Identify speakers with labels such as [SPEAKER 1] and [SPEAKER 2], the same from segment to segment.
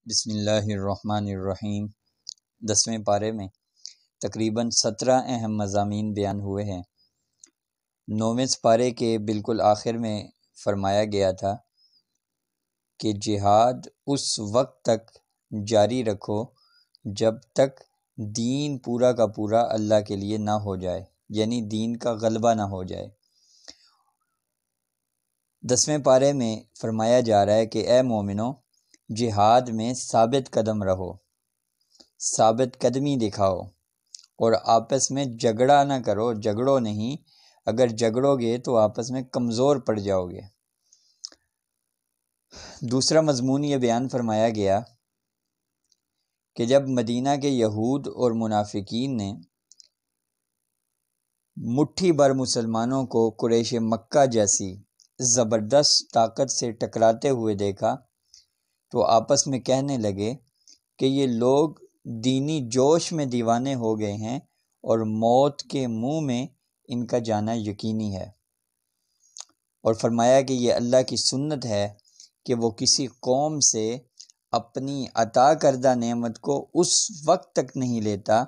[SPEAKER 1] بسم اللہ الرحمن الرحیم 10ویں پارے میں تقریباً 17 اہم مضامین بیان ہوئے ہیں۔ 9ویں پارے کے بالکل آخر میں فرمایا گیا تھا کہ جہاد اس وقت تک جاری رکھو جب تک دین پورا کا پورا اللہ کے لیے نہ ہو جائے، یعنی دین کا غلبہ نہ ہو جائے۔ 10ویں پارے میں فرمایا جا رہا ہے کہ اے مومنو، جہاد میں ثابت قدم رہو، ثابت قدمی دکھاؤ اور آپس میں جھگڑا نہ کرو، جھگڑو نہیں، اگر جھگڑو گے تو آپس میں کمزور پڑ جاؤ گے۔ دوسرا مضمون یہ بیان فرمایا گیا کہ جب مدینہ کے یہود اور منافقین نے مٹھی بھر مسلمانوں کو قریش مکہ جیسی زبردست طاقت سے ٹکراتے ہوئے دیکھا تو آپس میں کہنے لگے کہ یہ لوگ دینی جوش میں دیوانے ہو گئے ہیں اور موت کے منہ میں ان کا جانا یقینی ہے، اور فرمایا کہ یہ اللہ کی سنت ہے کہ وہ کسی قوم سے اپنی عطا کردہ نعمت کو اس وقت تک نہیں لیتا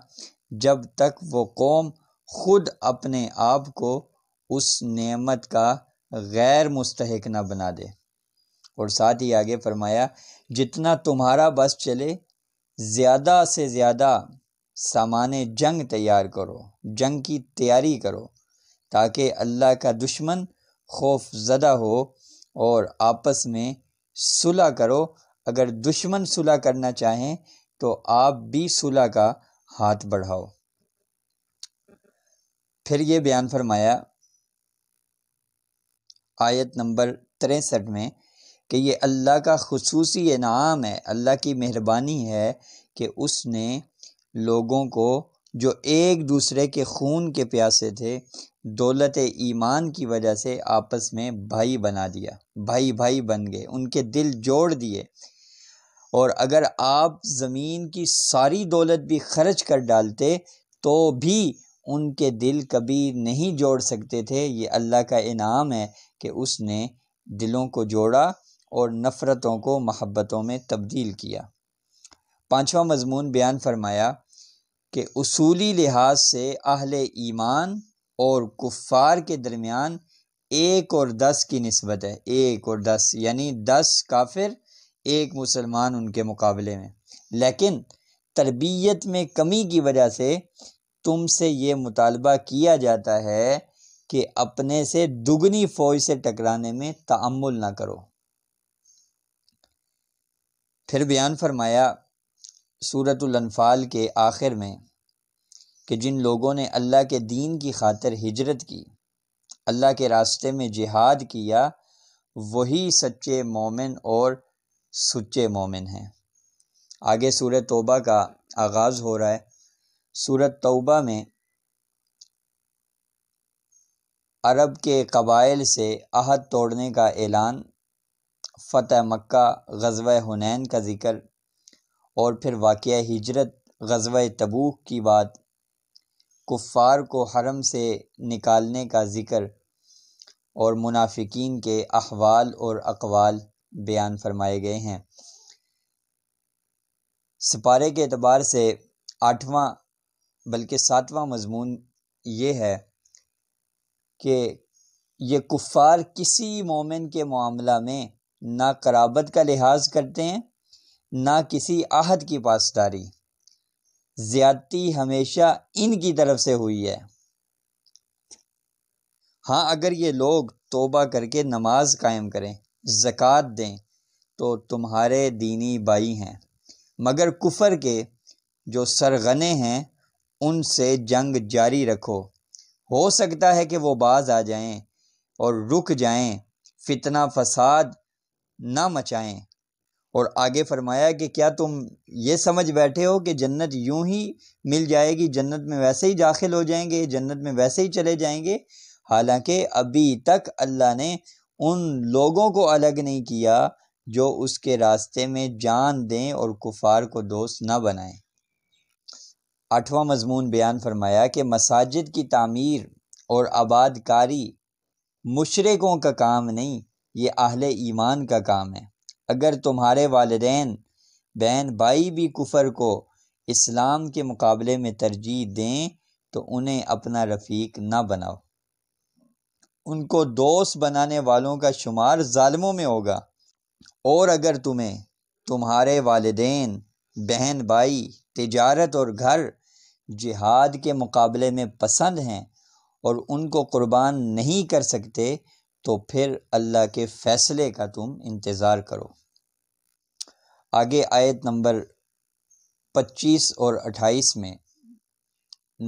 [SPEAKER 1] جب تک وہ قوم خود اپنے آپ کو اس نعمت کا غیر مستحق نہ بنا دے۔ اور ساتھ ہی آگے فرمایا جتنا تمہارا بس چلے زیادہ سے زیادہ سامان جنگ تیار کرو، جنگ کی تیاری کرو تاکہ اللہ کا دشمن خوف زدہ ہو، اور آپس میں صلح کرو۔ اگر دشمن صلح کرنا چاہیں تو آپ بھی صلح کا ہاتھ بڑھاؤ۔ پھر یہ بیان فرمایا آیت نمبر 63 میں کہ یہ اللہ کا خصوصی انعام ہے، اللہ کی مہربانی ہے کہ اس نے لوگوں کو جو ایک دوسرے کے خون کے پیاسے تھے دولت ایمان کی وجہ سے آپس میں بھائی بنا دیا، بھائی بھائی بن گئے، ان کے دل جوڑ دیے۔ اور اگر آپ زمین کی ساری دولت بھی خرچ کر ڈالتے تو بھی ان کے دل کبھی نہیں جوڑ سکتے تھے۔ یہ اللہ کا انعام ہے کہ اس نے دلوں کو جوڑا اور نفرتوں کو محبتوں میں تبدیل کیا۔ 5واں مضمون بیان فرمایا کہ اصولی لحاظ سے اہل ایمان اور کفار کے درمیان 1 اور 10 کی نسبت ہے، 1 اور 10 یعنی 10 کافر 1 مسلمان ان کے مقابلے میں، لیکن تربیت میں کمی کی وجہ سے تم سے یہ مطالبہ کیا جاتا ہے کہ اپنے سے دگنی فوج سے ٹکرانے میں تأمل نہ کرو۔ پھر بیان فرمایا سورۃ الانفال کے آخر میں کہ جن لوگوں نے اللہ کے دین کی خاطر ہجرت کی، اللہ کے راستے میں جہاد کیا، وہی سچے مومن اور سچے مومن ہیں۔ آگے سورۃ توبہ کا آغاز ہو رہا ہے۔ سورۃ توبہ میں عرب کے قبائل سے عہد توڑنے کا اعلان، فتح مکہ، غزوہ حنین کا ذکر، اور پھر واقعہ ہجرت، غزوہ تبوک کی بات، کفار کو حرم سے نکالنے کا ذکر، اور منافقین کے احوال اور اقوال بیان فرمائے گئے ہیں۔ سپارے کے اعتبار سے 8واں بلکہ 7واں مضمون یہ ہے کہ یہ کفار کسی مومن کے معاملہ میں نہ قرابت کا لحاظ کرتے ہیں نہ کسی عہد کی پاسداری، زیادتی ہمیشہ ان کی طرف سے ہوئی ہے۔ ہاں اگر یہ لوگ توبہ کر کے نماز قائم کریں، زکوٰۃ دیں تو تمہارے دینی بھائی ہیں، مگر کفر کے جو سرغنے ہیں ان سے جنگ جاری رکھو، ہو سکتا ہے کہ وہ باز آ جائیں اور رک جائیں، فتنہ فساد نہ مچائیں۔ اور آگے فرمایا کہ کیا تم یہ سمجھ بیٹھے ہو کہ جنت یوں ہی مل جائے گی، جنت میں ویسے ہی داخل ہو جائیں گے، جنت میں ویسے ہی چلے جائیں گے؟ حالانکہ ابھی تک اللہ نے ان لوگوں کو الگ نہیں کیا جو اس کے راستے میں جان دیں اور کفار کو دوست نہ بنائیں۔ 8واں مضمون بیان فرمایا کہ مساجد کی تعمیر اور آباد کاری مشرکوں کا کام نہیں، یہ اہل ایمان کا کام ہے۔ اگر تمہارے والدین بہن بھائی بھی کفر کو اسلام کے مقابلے میں ترجیح دیں تو انہیں اپنا رفیق نہ بناؤ، ان کو دوست بنانے والوں کا شمار ظالموں میں ہوگا۔ اور اگر تمہیں تمہارے والدین، بہن بھائی، تجارت اور گھر جہاد کے مقابلے میں پسند ہیں اور ان کو قربان نہیں کر سکتے تو پھر اللہ کے فیصلے کا تم انتظار کرو۔ آگے آیت نمبر 25 اور 28 میں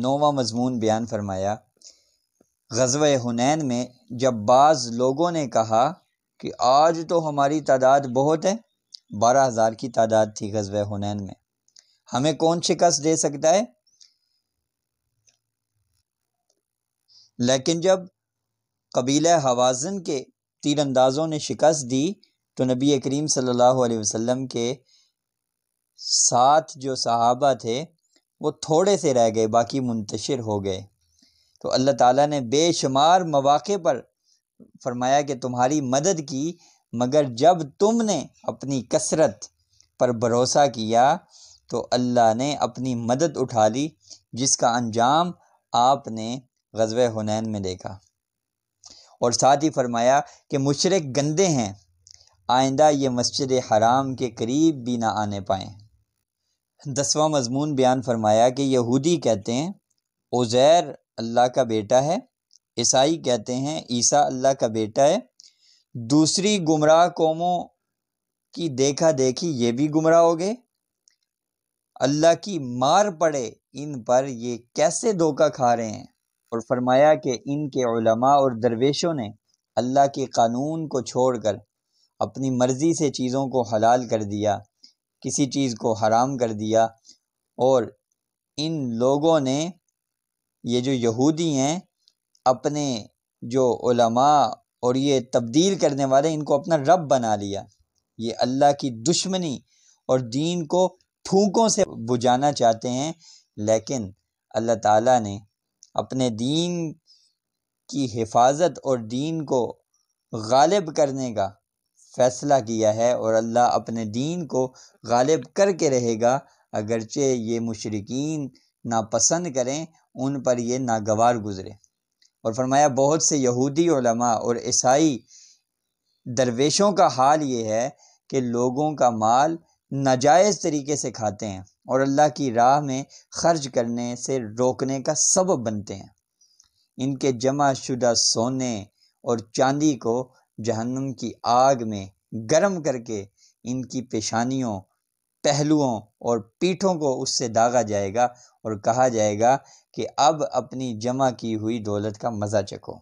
[SPEAKER 1] 9واں مضمون بیان فرمایا۔ غزوہ حنین میں جب بعض لوگوں نے کہا کہ آج تو ہماری تعداد بہت ہے، 12,000 کی تعداد تھی غزوہ حنین میں، ہمیں کون شکست دے سکتا ہے؟ لیکن جب قبیلہ حوازن کے تیر اندازوں نے شکست دی تو نبی کریم صلی اللہ علیہ وسلم کے ساتھ جو صحابہ تھے وہ تھوڑے سے رہ گئے، باقی منتشر ہو گئے۔ تو اللہ تعالیٰ نے بے شمار مواقع پر فرمایا کہ تمہاری مدد کی، مگر جب تم نے اپنی کثرت پر بھروسہ کیا تو اللہ نے اپنی مدد اٹھا لی، جس کا انجام آپ نے غزوہ حنین میں دیکھا۔ اور ساتھ ہی فرمایا کہ مشرک گندے ہیں، آئندہ یہ مسجد حرام کے قریب بھی نہ آنے پائیں۔ 10واں مضمون بیان فرمایا کہ یہودی کہتے ہیں عزیر اللہ کا بیٹا ہے، عیسائی کہتے ہیں عیسیٰ اللہ کا بیٹا ہے، دوسری گمراہ قوموں کی دیکھا دیکھی یہ بھی گمراہ ہو گئے، اللہ کی مار پڑے ان پر، یہ کیسے دھوکہ کھا رہے ہیں۔ اور فرمایا کہ ان کے علماء اور درویشوں نے اللہ کے قانون کو چھوڑ کر اپنی مرضی سے چیزوں کو حلال کر دیا، کسی چیز کو حرام کر دیا، اور ان لوگوں نے، یہ جو یہودی ہیں، اپنے جو علماء اور یہ تبدیل کرنے والے ان کو اپنا رب بنا لیا۔ یہ اللہ کی دشمنی اور دین کو پھونکوں سے بجھانا چاہتے ہیں، لیکن اللہ تعالیٰ نے اپنے دین کی حفاظت اور دین کو غالب کرنے کا فیصلہ کیا ہے، اور اللہ اپنے دین کو غالب کر کے رہے گا، اگرچہ یہ مشرکین ناپسند کریں، ان پر یہ ناگوار گزرے۔ اور فرمایا بہت سے یہودی علماء اور عیسائی درویشوں کا حال یہ ہے کہ لوگوں کا مال ناجائز طریقے سے کھاتے ہیں اور اللہ کی راہ میں خرچ کرنے سے روکنے کا سبب بنتے ہیں۔ ان کے جمع شدہ سونے اور چاندی کو جہنم کی آگ میں گرم کر کے ان کی پیشانیوں، پہلوؤں اور پیٹھوں کو اس سے داغا جائے گا اور کہا جائے گا کہ اب اپنی جمع کی ہوئی دولت کا مزہ چکھو۔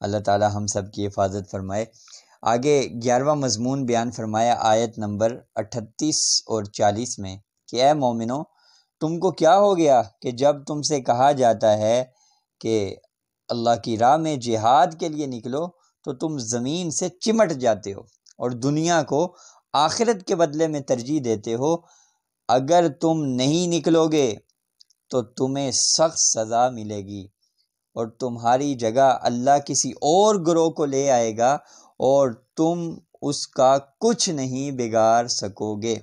[SPEAKER 1] اللہ تعالی ہم سب کی حفاظت فرمائے۔ آگے 11واں مضمون بیان فرمایا آیت نمبر 38 اور 40 میں کہ اے مومنو، تم کو کیا ہو گیا کہ جب تم سے کہا جاتا ہے کہ اللہ کی راہ میں جہاد کے لیے نکلو تو تم زمین سے چمٹ جاتے ہو اور دنیا کو آخرت کے بدلے میں ترجیح دیتے ہو۔ اگر تم نہیں نکلو گے تو تمہیں سخت سزا ملے گی اور تمہاری جگہ اللہ کسی اور گروہ کو لے آئے گا اور تم اس کا کچھ نہیں بگاڑ سکو گے۔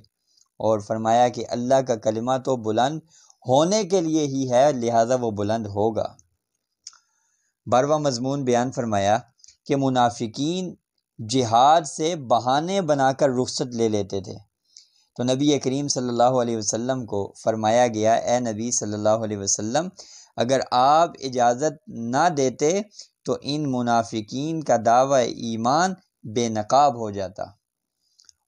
[SPEAKER 1] اور فرمایا کہ اللہ کا کلمہ تو بلند ہونے کے لیے ہی ہے، لہذا وہ بلند ہوگا۔ 12واں مضمون بیان فرمایا کہ منافقین جہاد سے بہانے بنا کر رخصت لے لیتے تھے، تو نبی کریم صلی اللہ علیہ وسلم کو فرمایا گیا اے نبی صلی اللہ علیہ وسلم، اگر آپ اجازت نہ دیتے تو ان منافقین کا دعوی ایمان بے نقاب ہو جاتا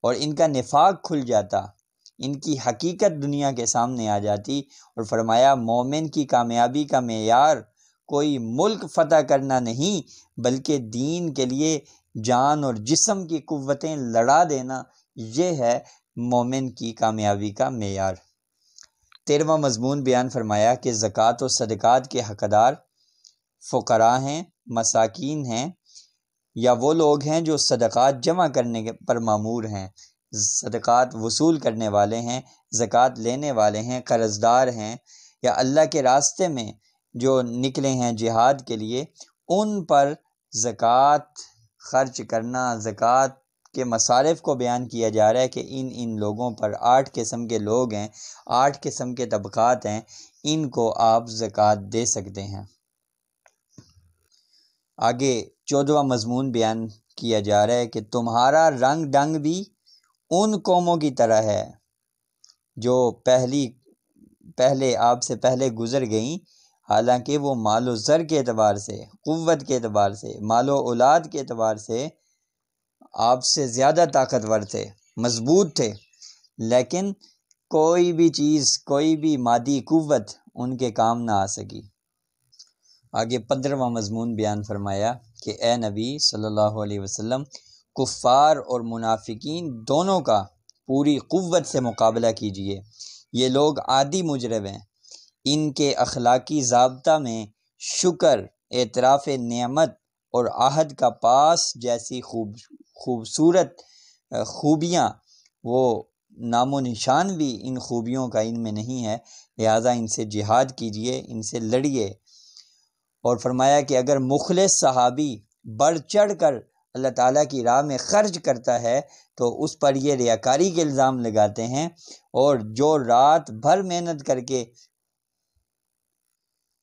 [SPEAKER 1] اور ان کا نفاق کھل جاتا، ان کی حقیقت دنیا کے سامنے آ جاتی۔ اور فرمایا مومن کی کامیابی کا معیار کوئی ملک فتح کرنا نہیں بلکہ دین کے لیے جان اور جسم کی قوتیں لڑا دینا، یہ ہے مومن کی کامیابی کا معیار۔ 13واں مضمون بیان فرمایا کہ زکوٰۃ و صدقات کے حقدار فقراء ہیں، مساکین ہیں، یا وہ لوگ ہیں جو صدقات جمع کرنے پر مامور ہیں، صدقات وصول کرنے والے ہیں، زکوٰۃ لینے والے ہیں، قرض دار ہیں، یا اللہ کے راستے میں جو نکلے ہیں جہاد کے لیے، ان پر زکوٰۃ خرچ کرنا، زکوٰۃ کے مصارف کو بیان کیا جا رہا ہے کہ ان لوگوں پر 8 قسم کے لوگ ہیں، 8 قسم کے طبقات ہیں، ان کو آپ زکوٰۃ دے سکتے ہیں۔ آگے 14واں مضمون بیان کیا جا رہا ہے کہ تمہارا رنگ ڈنگ بھی ان قوموں کی طرح ہے جو پہلے آپ سے پہلے گزر گئیں، حالانکہ وہ مال و زر کے اعتبار سے، قوت کے اعتبار سے، مال و اولاد کے اعتبار سے آپ سے زیادہ طاقتور تھے، مضبوط تھے، لیکن کوئی بھی چیز، کوئی بھی مادی قوت ان کے کام نہ آ سکی۔ آگے 15واں مضمون بیان فرمایا کہ اے نبی صلی اللہ علیہ وسلم، کفار اور منافقین دونوں کا پوری قوت سے مقابلہ کیجیے۔ یہ لوگ عادی مجرم ہیں، ان کے اخلاقی ضابطہ میں شکر، اعتراف نعمت اور عہد کا پاس جیسی خوبصورت خوبیاں، وہ نام و نشان بھی ان خوبیوں کا ان میں نہیں ہے، لہٰذا ان سے جہاد کیجیے، ان سے لڑیے۔ اور فرمایا کہ اگر مخلص صحابی بڑھ چڑھ کر اللہ تعالیٰ کی راہ میں خرچ کرتا ہے تو اس پر یہ ریاکاری کے الزام لگاتے ہیں، اور جو رات بھر محنت کر کے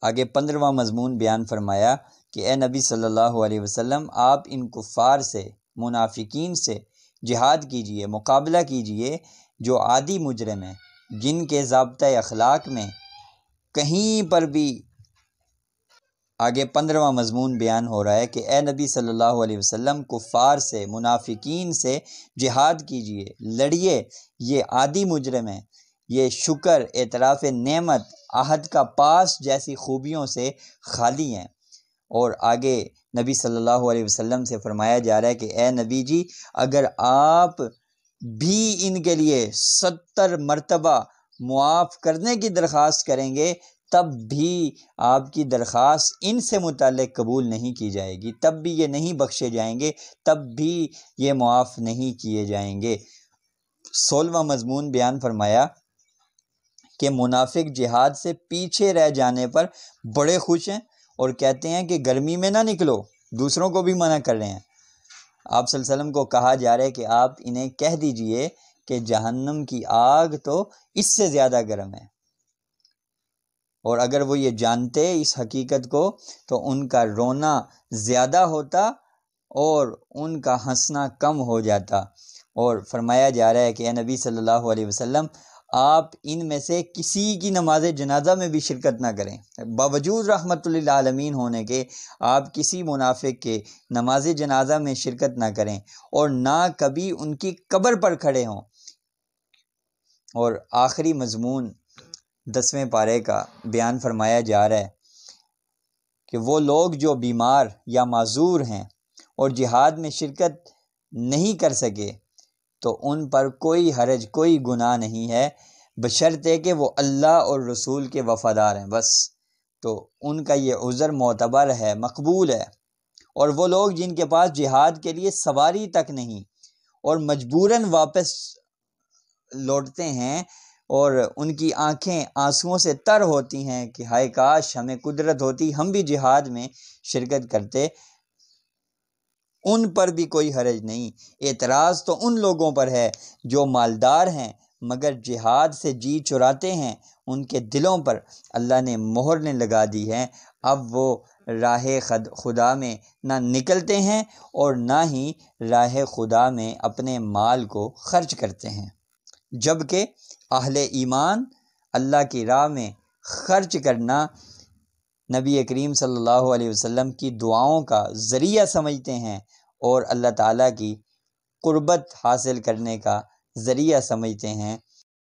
[SPEAKER 1] آگے 15واں مضمون بیان فرمایا کہ اے نبی صلی اللہ علیہ وسلم، آپ ان کفار سے، منافقین سے جہاد کیجئے، مقابلہ کیجئے جو عادی مجرم ہیں، جن کے ضابطۂ اخلاق میں کہیں پر بھی آگے 15واں مضمون بیان ہو رہا ہے کہ اے نبی صلی اللہ علیہ وسلم، کفار سے، منافقین سے جہاد کیجئے، لڑیے، یہ عادی مجرم ہیں، یہ شکر، اعتراف نعمت، عہد کا پاس جیسی خوبیوں سے خالی ہیں۔ اور آگے نبی صلی اللہ علیہ وسلم سے فرمایا جا رہا ہے کہ اے نبی جی، اگر آپ بھی ان کے لیے 70 مرتبہ معاف کرنے کی درخواست کریں گے تب بھی آپ کی درخواست ان سے متعلق قبول نہیں کی جائے گی، تب بھی یہ نہیں بخشے جائیں گے، تب بھی یہ معاف نہیں کیے جائیں گے۔ 16واں مضمون بیان فرمایا کہ منافق جہاد سے پیچھے رہ جانے پر بڑے خوش ہیں اور کہتے ہیں کہ گرمی میں نہ نکلو، دوسروں کو بھی منع کر رہے ہیں۔ آپ صلی اللہ علیہ وسلم کو کہا جا رہا ہے کہ آپ انہیں کہہ دیجئے کہ جہنم کی آگ تو اس سے زیادہ گرم ہے، اور اگر وہ یہ جانتے اس حقیقت کو تو ان کا رونا زیادہ ہوتا اور ان کا ہنسنا کم ہو جاتا۔ اور فرمایا جا رہا ہے کہ اے نبی صلی اللہ علیہ وسلم، آپ ان میں سے کسی کی نماز جنازہ میں بھی شرکت نہ کریں، باوجود رحمت للعالمین ہونے کے آپ کسی منافق کے نماز جنازہ میں شرکت نہ کریں، اور نہ کبھی ان کی قبر پر کھڑے ہوں۔ اور آخری مضمون 10ویں پارے کا بیان فرمایا جا رہا ہے کہ وہ لوگ جو بیمار یا معذور ہیں اور جہاد میں شرکت نہیں کر سکے تو ان پر کوئی حرج، کوئی گناہ نہیں ہے، بشرطے کہ وہ اللہ اور رسول کے وفادار ہیں، بس تو ان کا یہ عذر معتبر ہے، مقبول ہے۔ اور وہ لوگ جن کے پاس جہاد کے لیے سواری تک نہیں اور مجبوراً واپس لوٹتے ہیں اور ان کی آنکھیں آنسوؤں سے تر ہوتی ہیں کہ ہائے کاش ہمیں قدرت ہوتی، ہم بھی جہاد میں شرکت کرتے، ان پر بھی کوئی حرج نہیں۔ اعتراض تو ان لوگوں پر ہے جو مالدار ہیں مگر جہاد سے جی چراتے ہیں، ان کے دلوں پر اللہ نے مہر نے لگا دی ہے، اب وہ راہ خدا میں نہ نکلتے ہیں اور نہ ہی راہ خدا میں اپنے مال کو خرچ کرتے ہیں، جبکہ اہل ایمان اللہ کی راہ میں خرچ کرنا نبی کریم صلی اللہ علیہ وسلم کی دعاؤں کا ذریعہ سمجھتے ہیں اور اللہ تعالیٰ کی قربت حاصل کرنے کا ذریعہ سمجھتے ہیں۔